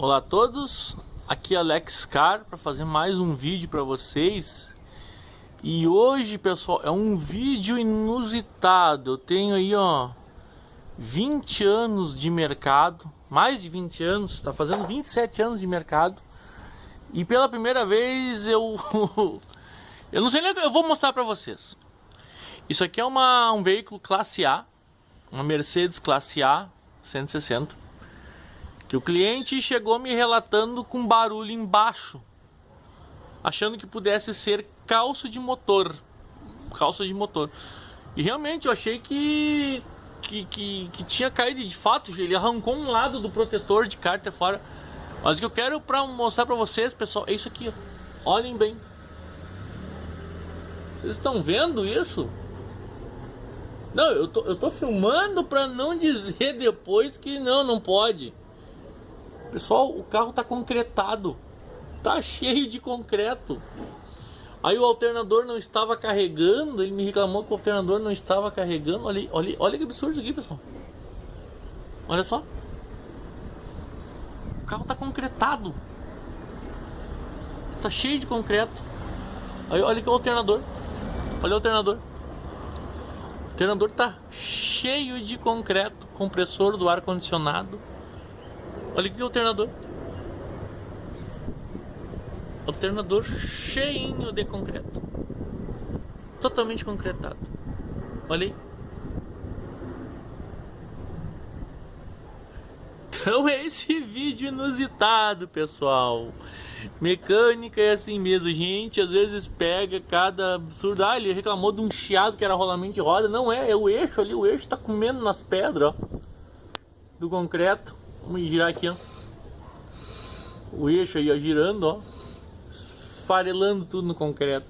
Olá a todos, aqui é Alex Car para fazer mais um vídeo para vocês. E hoje, pessoal, é um vídeo inusitado. Eu tenho aí, 20 anos de mercado, mais de 20 anos, está fazendo 27 anos de mercado. E pela primeira vez eu não sei nem o que eu vou mostrar para vocês. Isso aqui é um veículo classe A, uma Mercedes classe A 160. Que o cliente chegou me relatando com barulho embaixo, achando que pudesse ser calço de motor. E realmente eu achei que tinha caído, de fato, ele arrancou um lado do protetor de cárter fora. Mas o que eu quero mostrar para vocês, pessoal, é isso aqui, ó. Olhem bem. Vocês estão vendo isso? Não, eu tô filmando para não dizer depois que não pode. Pessoal, o carro tá concretado, tá cheio de concreto. Aí o alternador não estava carregando, ele me reclamou que o alternador não estava carregando. Olha que absurdo isso aqui, pessoal. Olha só. O carro tá concretado, tá cheio de concreto. Aí olha que o alternador. Olha o alternador. O alternador tá cheio de concreto, compressor do ar condicionado. Olha aqui o alternador. Alternador cheinho de concreto. Totalmente concretado. Olha aí. Então é esse vídeo inusitado, pessoal. Mecânica é assim mesmo, gente. Às vezes pega cada absurdo. Ah, ele reclamou de um chiado que era rolamento de roda. Não é o eixo ali. O eixo tá comendo nas pedras, ó, do concreto. Vamos girar aqui, ó. O eixo aí, ó, girando, ó, esfarelando tudo no concreto.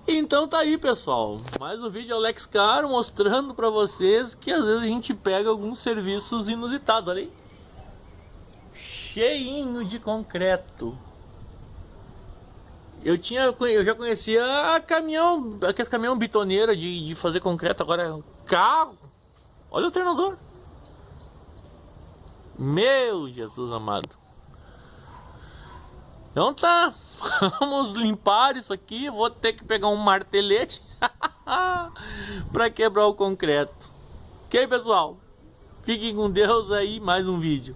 Então tá aí, pessoal, mais um vídeo Alex Car mostrando pra vocês que às vezes a gente pega alguns serviços inusitados. Olha aí, cheinho de concreto. Eu já conhecia aqueles caminhão bitoneira de fazer concreto. Agora carro. Olha o alternador. Meu Jesus amado. Então tá, vamos limpar isso aqui. Vou ter que pegar um martelete para quebrar o concreto. Ok, pessoal? Fiquem com Deus aí, mais um vídeo.